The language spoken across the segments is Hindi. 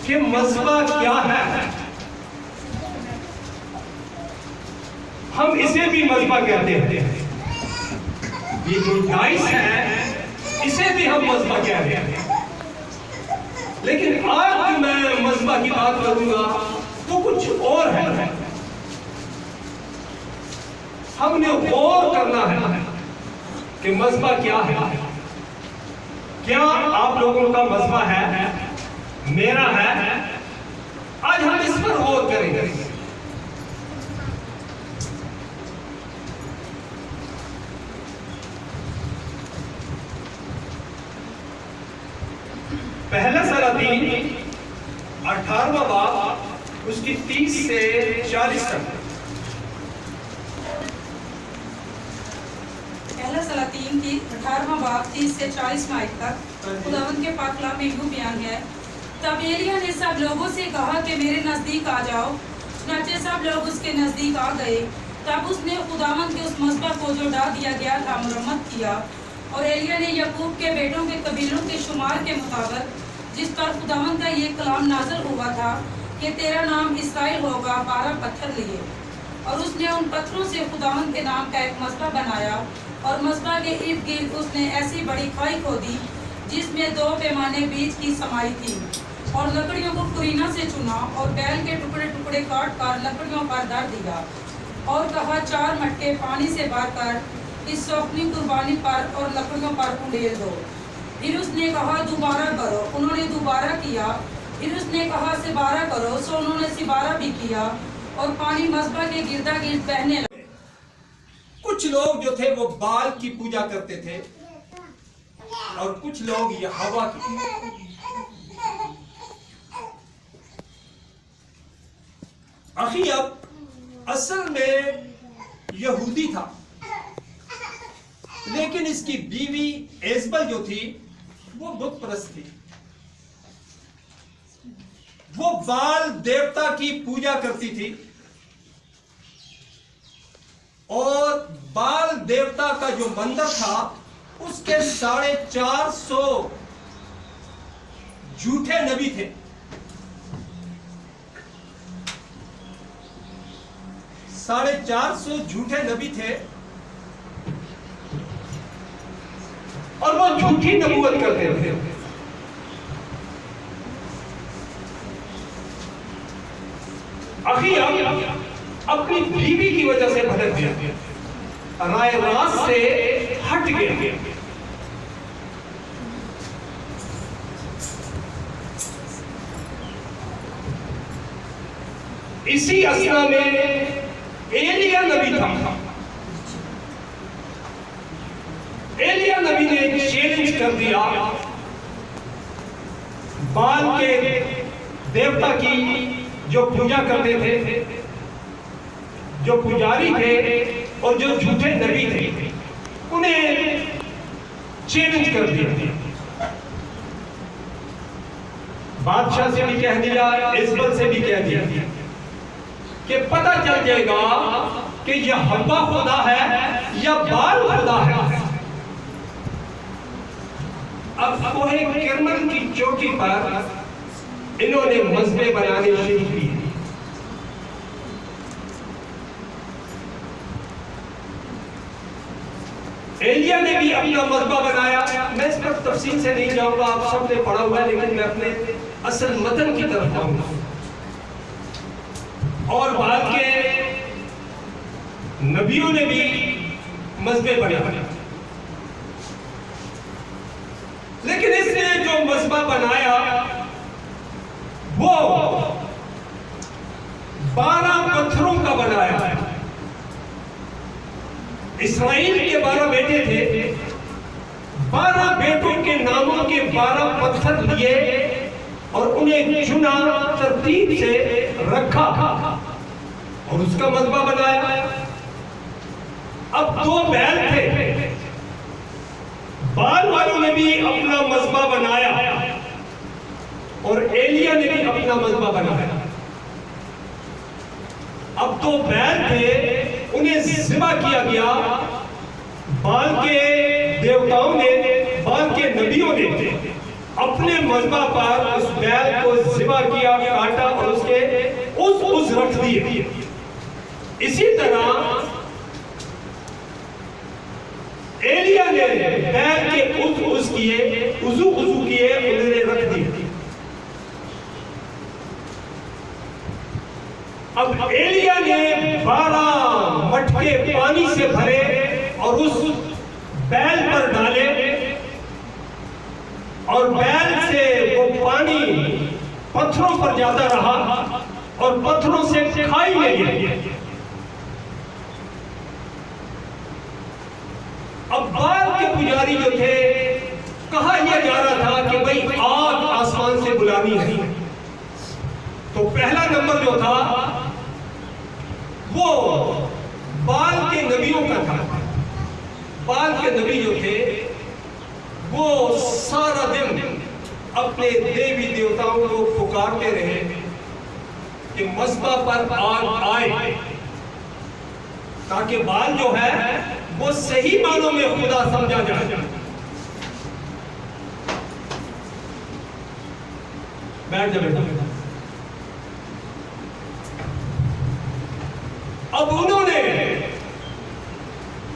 कि मज़बा क्या है। हम इसे भी मज़बा कहते हैं। ये जो डाइस है इसे भी हम मज़बा कहते हैं। लेकिन आज जो मैं मज़बा की बात करूंगा वो कुछ और है। हमने गौर करना है कि मज़बा क्या है। क्या आप लोगों का मज़बा है? मेरा है। आज हम इस पर गौर करेंगे। पहला सलातीन 18वां बाब उसकी 30 से 40 तक। पहला सलातीन की 18वां बाब 30 से 40 आयत तक खुदावंद के पाक कलाम में यूं बयान है। तब एलिय्याह ने सब लोगों से कहा कि मेरे नजदीक आ जाओ। चुनांचे सब लोग उसके नजदीक आ गए। तब उसने खुदावंद के उस मज़बा को जो ढा दिया गया था मुरम्मत किया। और एलिय्याह ने याकूब के बेटों के कबीलों के शुमार के मुताबिक जिस पर खुदावंद का ये कलाम नाज़िल हुआ था कि तेरा नाम इसराइल होगा, 12 पत्थर लिए। और उसने उन पत्थरों से खुदावंद के नाम का एक मज़बा बनाया। और मज़बा के इर्द गिर्द उसने ऐसी बड़ी खाई खोदी जिसमें 2 पैमाने बीज की समाई थी। और लकड़ियों को कुरीना से चुना और बैल के टुकड़े टुकड़े काट कर लकड़ियों पर धर दिया। और कहा 4 मटके पानी से भरकर इस अपनी कुर्बानी पर और लकड़ियों पर उंडेल दो। फिर उसने कहा दोबारा करो। उन्होंने दोबारा किया। फिर उसने कहा सिबारा करो। सो उन्होंने सिबारा भी किया और पानी मज़बा के गिरदा गिर्द बहने लगा। कुछ लोग जो थे वो बाल की पूजा करते थे और कुछ लोग यहोवा की। अखीब असल में यहूदी था, लेकिन इसकी बीवी एजबल जो थी वो बुत परस्त थी। वो बाल देवता की पूजा करती थी और बाल देवता का जो मंदिर था उसके 450 झूठे नबी थे। 450 झूठे नबी थे और वो झूठी नबूवत करते थे। अखीब अपनी बीवी की वजह से भटक गया, राय रास्त से हट गया। इसी असना में एलिय्याह नबी था। एलिय्याह नबी ने एक चैलेंज कर दिया। बाल के देवता की जो पूजा करते थे, जो पुजारी थे और जो झूठे नबी थे, उन्हें चैलेंज कर दिया। बादशाह से भी कह दिया, इज़बल से भी कह दिया कि पता चल जाएगा कि यह हव्वा खुदा है या बाल खुदा है। अब कोहे किरमल की चोटी पर इन्होंने मज़बे बनाने शुरू किए। एलिय्याह ने भी अपना मज़बा बनाया। मैं इस पर तफसील से नहीं जाऊंगा, आप सबने पढ़ा हुआ है, लेकिन मैं अपने असल मतन की तरफ जाऊंगा। और बाद के नबियों ने भी मज़बे बनाए, लेकिन इसने जो मज़बा बनाया वो 12 पत्थरों का बनाया। इस्राएल के 12 बेटे थे। 12 बेटों के नामों के 12 पत्थर लिए और उन्हें चुना, तरतीब से रखा और उसका मज़बा बनाया। अब 2 बैल थे। बाल वालों ने भी अपना मज़बा बनाया और एलिय्याह ने भी अपना मज़बा बनाया। अब 2 बैल थे, उन्हें ज़िबा किया गया। बाल के देवताओं ने, बाल के नबियों ने अपने मजबा पर उस बैल को ज़िबा किया, काटा और उसके उस रख दिए। इसी तरह एलिया ने बैल के उस किए, उजू किए, उन्हें रख दिए। अब एलिया ने 12 मटके पानी से भरे और उस बैल पर डाले और बैल से वो पानी पत्थरों पर जाता रहा और पत्थरों से खाई में गया। अब बाल के पुजारी जो थे, कहा यह जा रहा था कि भाई आग आसमान से बुलानी है। तो पहला नंबर जो था वो बाल के नबियों का था। बाल के नबी जो थे वो सारा दिन अपने देवी देवताओं को पुकारते रहे कि मस्बा पर आग आए, ताकि बाल जो है वो सही मानों में खुदा समझा जाए। बैठ जाए। अब उन्होंने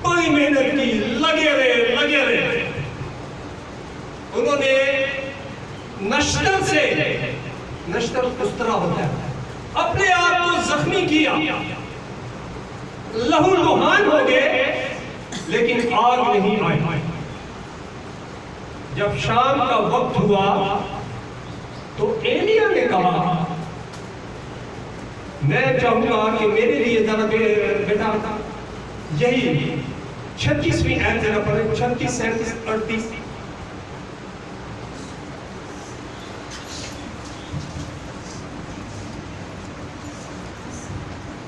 बड़ी मेहनत की, लगे रहे। उन्होंने नश्तर से, नश्तर उस तरह होता है, अपने आप को जख्मी किया, लहूलुहान हो गए, लेकिन आग नहीं आई। जब शाम का वक्त हुआ तो एलिया ने कहा, मैं चाहूंगा कि मेरे लिए जरा बेटा यही 36वीं आयत जरा पढ़े, 36, 37, 38।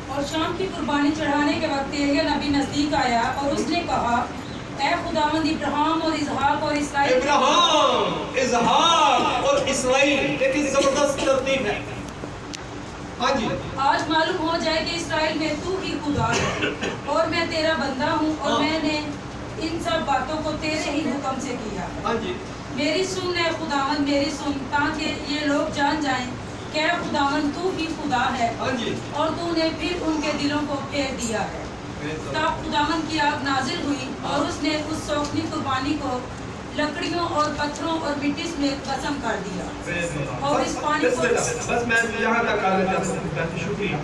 और शाम की कुर्बानी चढ़ाने के वक्त एलिया नबी नजदीक आया और उसने कहा, ऐ खुदावंद इब्राहिम और इसहाक और इसराइल। इब्राहिम, इसहाक और इसराइल, एक जबरदस्त तरतीब है। हाँ जी। आज मालूम हो जाए कि इसराइल में तू ही खुदा है और मैं तेरा बंदा हूँ और मैंने इन सब बातों को तेरे ही हुक्म से किया। हाँ जी। मेरी सुन है खुदावंद, मेरी सुन, ताकि ये लोग जान जाएं कि खुदावंद तू ही खुदा है। हाँ जी। और तूने फिर उनके दिलों को फेर दिया है। तब खुदावंद की आग नाजिल हुई और उसने उस सौखनी कुर्बानी को लकड़ियों और पत्थरों और मिट्टी में कसम कर दिया और इस पानी को। बस मैं यहाँ तक आना चाहता हूँ। शुक्रिया।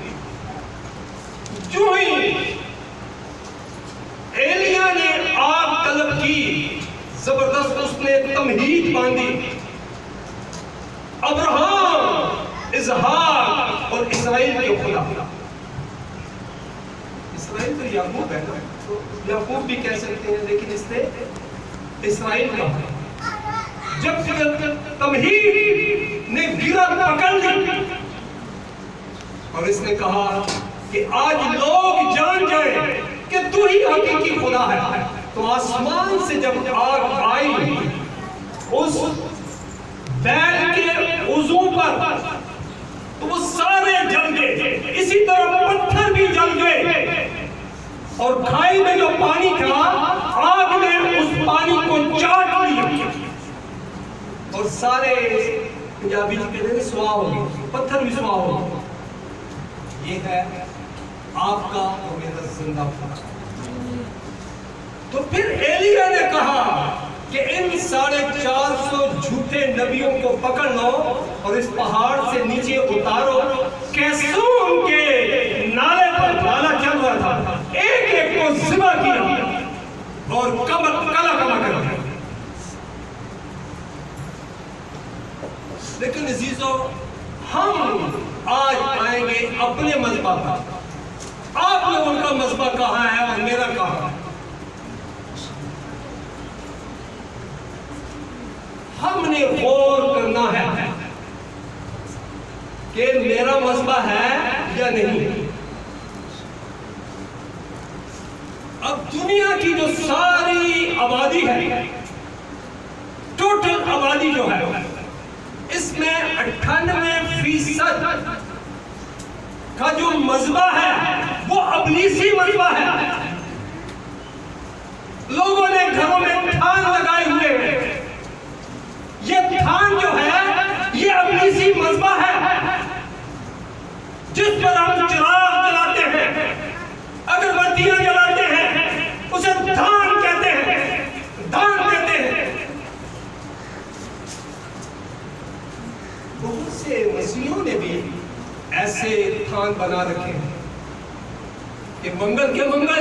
जो ही एलिया ने आग तलब की, जबरदस्त उसने तमहीद बांधी। अब्राहम, इसहाक और इसराइल के खुदा। इसराइल तो याकूब है ना, तो याकूब भी कह सकते हैं, लेकिन इसने इसराइल का। जब तमहीद ने गिरा पकड़ ली और इसने कहा कि आज लोग जान जाए कि तू ही हकीकी खुदा है, तो आसमान से जब आग आई उस बैल के उज़ू पर, तो वो सारे जल गए। इसी तरह पत्थर भी जल गए और खाई में जो पानी था, आग ने उस पानी को चाट लिया और सारे पंजाबी जी कहते हैं सुहा हो गए, पत्थर भी सुहा हो गए। ये है आपका और मेरा जिंदा खुदा। तो फिर एलिया ने कहा कि इन 450 झूठे नबियों को पकड़ लो और इस पहाड़ से नीचे उतारो। कैसूम के नाले पर नाला चल रहा था, एक एक को ज़िबा किया और कला कर दिया। लेकिन अजीजों, हम आज आएंगे अपने मज़हब पर। आप लोगों का मज़हब कहाँ है और मेरा कहाँ है? हमने गौर करना है कि मेरा मज़हब है या नहीं। अब दुनिया की जो सारी आबादी है, टोटल आबादी जो है, इसमें 98% का जो मज़हब है वो अबलीसी मज़हब है। लोगों ने घरों में थान लगाए हुए हैं। ये थान बहुत से मसीहों ने भी ऐसे थान बना रखे हैं कि मंगल के मंगल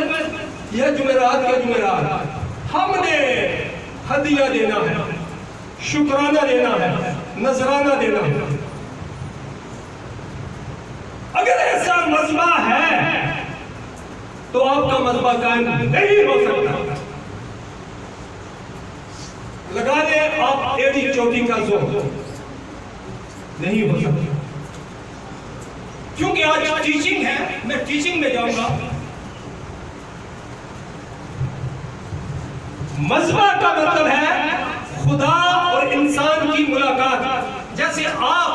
या जुमेरात के जुमेरात हमने हदिया देना है, शुक्राना देना है, नजराना देना है। अगर ऐसा मजबा है तो आपका मजबा कायम नहीं हो सकता। लगा ले आप एड़ी चोटी का जोर, नहीं हो सकता। क्योंकि आज टीचिंग है, मैं टीचिंग में जाऊंगा। मजबा का मतलब है खुदा और इंसान की मुलाकात। जैसे आप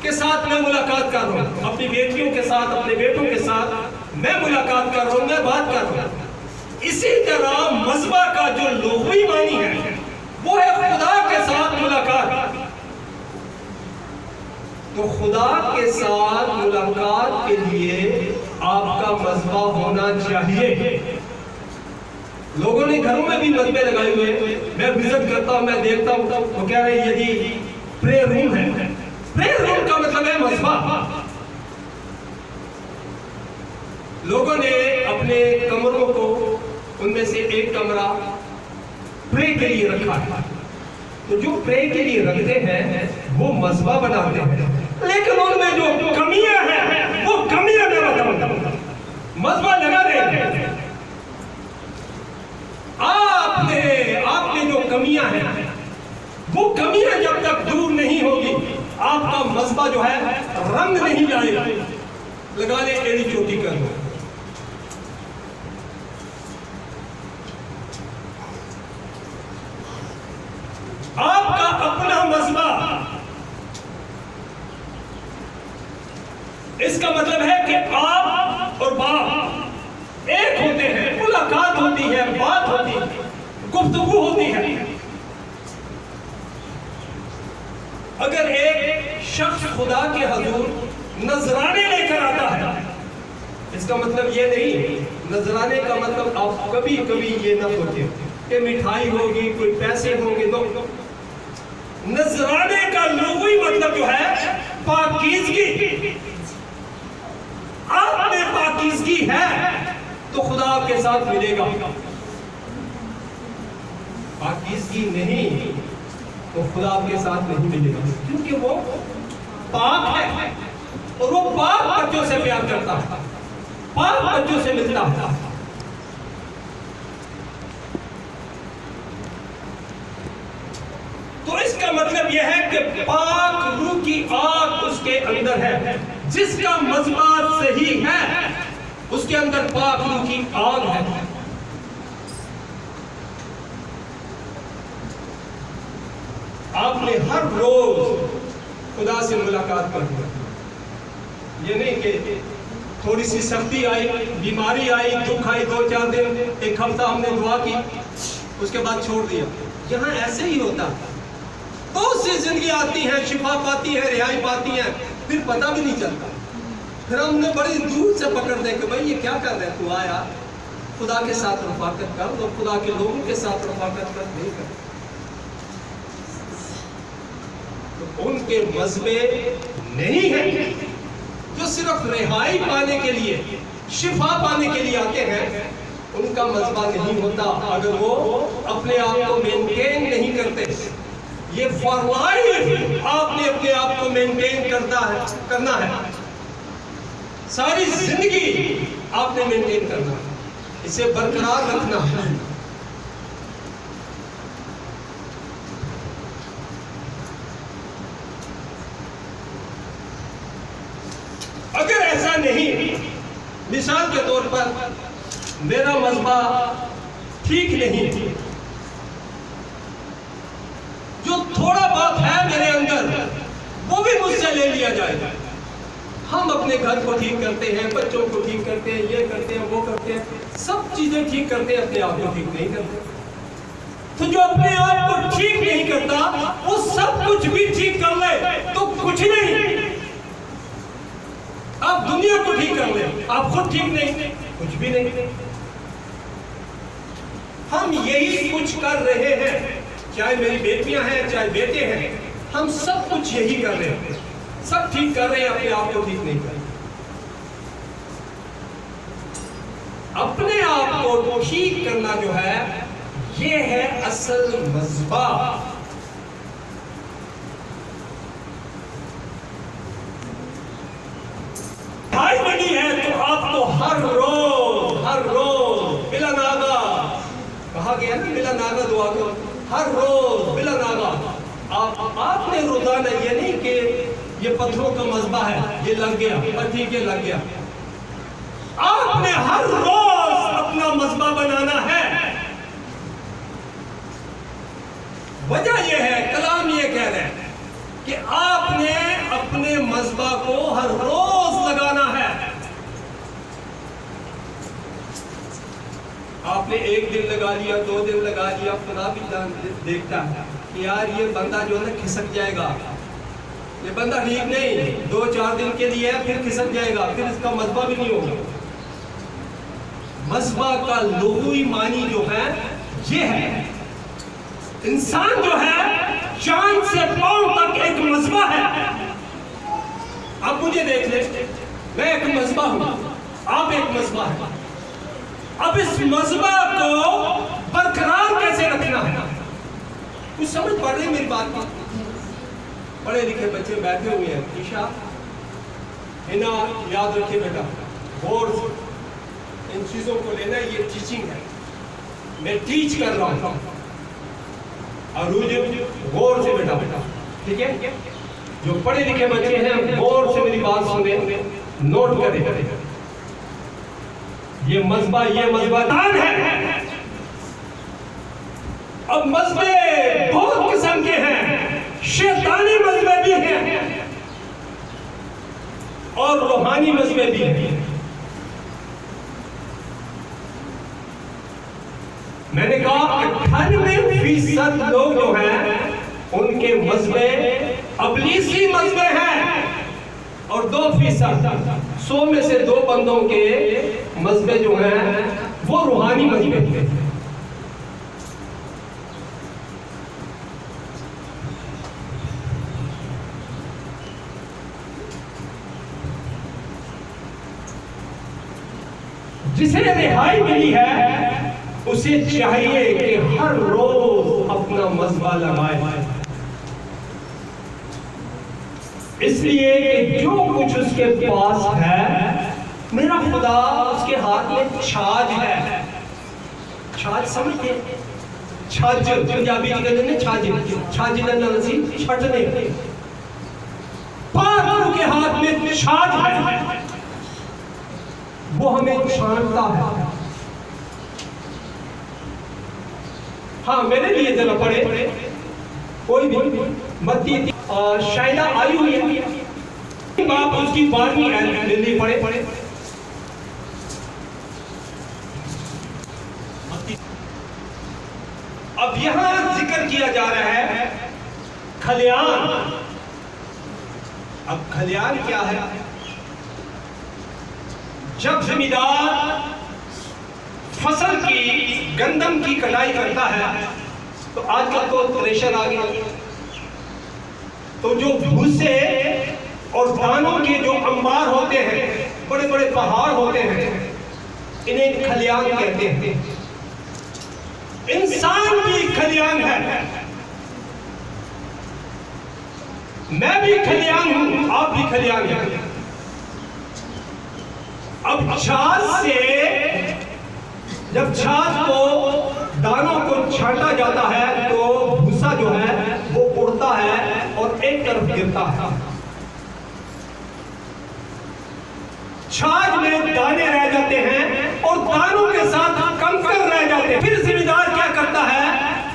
के साथ मैं मुलाकात कर रहा हूं, अपनी बेटियों के साथ, अपने बेटों के साथ मैं मुलाकात कर रहा हूं, मैं बात कर रहा हूं। इसी तरह मजबा का जो लुग़वी मानी है वो है खुदा के साथ मुलाकात। तो खुदा के साथ मुलाकात के लिए आपका मजबा होना चाहिए। लोगों ने घरों में भी मजबे लगाए हुए, मैं विजिट करता हूं, मैं देखता हूं, वो कह रहे हैं यदि प्रेयर रूम है। प्रेयर रूम का मतलब है मजबा। लोगों ने अपने कमरों को, उनमें से एक कमरा प्रे के लिए रखा है। तो जो प्रे के लिए रखते हैं वो मजबा बनाते हैं, लेकिन उनमें जो कमियां हैं वो कमियां मैं बताऊंगा। मजबा लगा रहे हैं, आपने जो कमियां हैं वो कमियां जब तक दूर नहीं होगी आपका मजबा जो है रंग नहीं जाएगा। लगा ले एड़ी चोटी कर दो। आपका अपना मजबा, इसका मतलब है कि आप और बाप एक होते हैं, मुलाकात होती है, बात होती है, गुफ्तगू होती है। अगर एक शख्स खुदा के हजूर नजराने लेकर आता है, इसका मतलब ये नहीं, नजराने का मतलब आप कभी कभी ये ना सोचें कि मिठाई होगी, कोई पैसे होंगे। तो नजराने का लुग़वी मतलब जो है पाकीज़गी। आप में पाकीज़गी है तो खुदा आपके साथ मिलेगा, पाकीज़गी नहीं तो खुदा आपके साथ नहीं मिलेगा, क्योंकि वो पाक है और वो पाक बच्चों से प्यार करता है, पाक बच्चों से मिलता है। तो इसका मतलब यह है कि पाक रूह की आग उसके अंदर है। जिसका मजबा सही है उसके अंदर पाक रूह की आग है। आपने हर रोज खुदा से मुलाकात करनी है। ये नहीं कि थोड़ी सी सख्ती आई, बीमारी आई, दुख आई, 2-4 दिन, एक हफ्ता हमने दुआ की, उसके बाद छोड़ दिया। यहाँ ऐसे ही होता है। बहुत सी जिंदगी आती है, शिफा पाती है, रिहाई पाती है, फिर पता भी नहीं चलता। फिर हमने बड़ी दूर से पकड़ दे कि भाई ये क्या कर रहे हैं, तू आया खुदा के साथ रफाकत कर, तो खुदा के लोगों के साथ रफाकत कर, नहीं कर। तो उनके मजबे नहीं है जो सिर्फ रिहाई पाने के लिए, शिफा पाने के लिए आते हैं, उनका मजबा नहीं होता अगर वो अपने आप को मेंटेन नहीं करते। ये फॉर लाइफ आपने अपने आप को मेंटेन करना है, सारी जिंदगी आपने मेंटेन करना है, इसे बरकरार रखना है। अगर ऐसा नहीं, मिसाल के तौर पर मेरा मजबा ठीक नहीं, जो थोड़ा बहुत है मेरे अंदर वो भी मुझसे ले लिया जाएगा। हम अपने घर को ठीक करते हैं, बच्चों को ठीक करते हैं, ये करते हैं, वो करते हैं, सब चीजें ठीक करते हैं, अपने आप को ठीक नहीं करते। तो जो अपने आप को ठीक नहीं करता वो सब कुछ भी ठीक कर ले तो कुछ नहीं। आप दुनिया को ठीक कर ले, आप खुद ठीक नहीं, कुछ भी नहीं। हम यही कुछ कर रहे हैं, चाहे मेरी बेटियां हैं, चाहे बेटे हैं, हम सब कुछ यही कर रहे हैं, सब ठीक कर रहे हैं, अपने आप को ठीक नहीं कर रहे। अपने आप को ठीक करना जो है ये है असल मज़बा। भाई बनी है तो आपको हर रोज बिला नागा, कहा गया ना बिला नागा दुआ को, हर रोज बिला नागा आपने रोजाना, ये नहीं कि ये पत्थरों का मज़बा है, ये लग गया और ठीक है लग गया, आपने हर रोज अपना मज़बा बनाना है। वजह यह है, कलाम ये कह रहे हैं कि आपने अपने मज़बा को हर रोज लगाना है। आपने एक दिन लगा लिया, 2 दिन लगा लिया, खुदा भी देखता है कि यार ये बंदा जो है ना खिसक जाएगा, ये बंदा ठीक नहीं, 2-4 दिन के लिए फिर खिसक जाएगा, फिर इसका मज़बा भी नहीं होगा। मज़बा का लुग़वी मानी जो है ये है, इंसान जो है चांद से पांव तक एक मज़बा है। अब मुझे देख ले, मैं एक मज़बा हूं, आप एक मज़बा है। अब इस मज़बा को बरकरार कैसे रखना है, कुछ समझ पड़ रही मेरी बात में? पढ़े लिखे बच्चे बैठे हुए हैं, ईशा हिना याद रखिए बेटा, और इन चीजों को लेना, ये टीचिंग है, मैं टीच कर रहा हूं। गौर से बेटा, ठीक है? जो पढ़े लिखे बच्चे हैं गौर से मेरी बात सुने, नोट करें। ये मज़बा दान है। अब मज़बे बहुत किस्म के हैं, शैतानी मज़बे भी हैं और रूहानी मज़बे भी हैं। मैंने कहा 98% लोग जो हैं उनके मज़बे अबलीसी मज़बे हैं और 2% 100 में से 2 बंदों के मज़बे जो हैं वो रूहानी मज़बे हैं। जिसे रिहाई मिली है उसे चाहिए कि हर रोज अपना मज़बा लगाए, इसलिए कि जो कुछ उसके पास है, मेरा खुदा उसके हाथ में छाज है। छाज समझते? छाज पंजाबी जी कहते हैं छाज, छाज नसी छटने, पाक के हाथ में छाज है, वो हमें छांटता है। हाँ, मेरे लिए जरा पढ़े, कोई भी मत्ती शायदा आई हुई है, आप उसकी 12वीं आयत मेरे लिए पढ़े। अब यहां जिक्र किया जा रहा है खलियान। अब खलियान क्या है? जब जमींदार फसल की गंदम की कटाई करता है, तो आजकल तो थ्रेशर आ गया, तो जो भूसे और दानों के जो अंबार होते हैं, बड़े बड़े पहाड़ होते हैं, इन्हें खलियान कहते हैं। इंसान भी खलियान है, मैं भी खलियान हूं, आप भी खलियान हैं। अब छाछ से, जब छाछ को दानों को छांटा जाता है तो भूसा जो है वो उड़ता है और एक तरफ गिरता है। छाछ में दाने रह जाते हैं और दानों के साथ कंकर रह जाते हैं। फिर जिम्मेदार क्या करता है?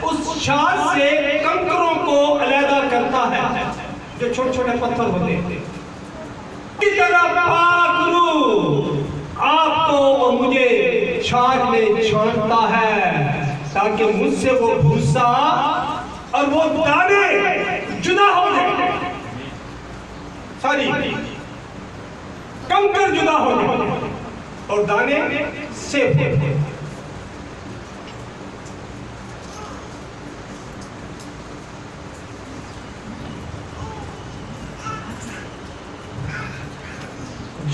उस छाछ से कंकरों को अलग करता है, जो छोटे छोटे पत्थर होते हैं। इस तरह पाक रूह आपको और मुझे छाछ में छांटता है, ताकि मुझसे वो भूसा और वो दाने जुदा हो जाए, सारी कंकर जुदा हो जाए और दाने सेफ हो जाए।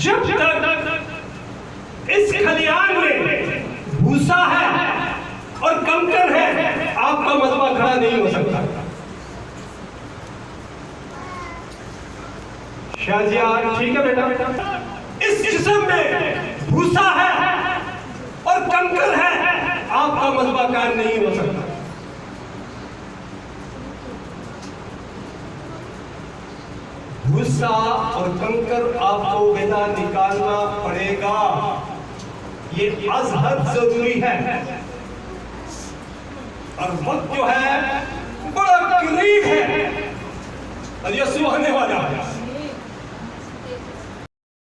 जब तक इस खलियान में भूसा है और कंकर है, आपका मजबा खड़ा नहीं हो सकता। शाहजिया, ठीक है बेटा, इस जिस्म में भूसा है और कंकर है, आपका मजबा कायम नहीं हो सकता। भूसा और कंकर आपको बेटा निकालना पड़ेगा, ये अजहद जरूरी है। और वक्त जो है बड़ा करीब है और यीशु आने वाला है।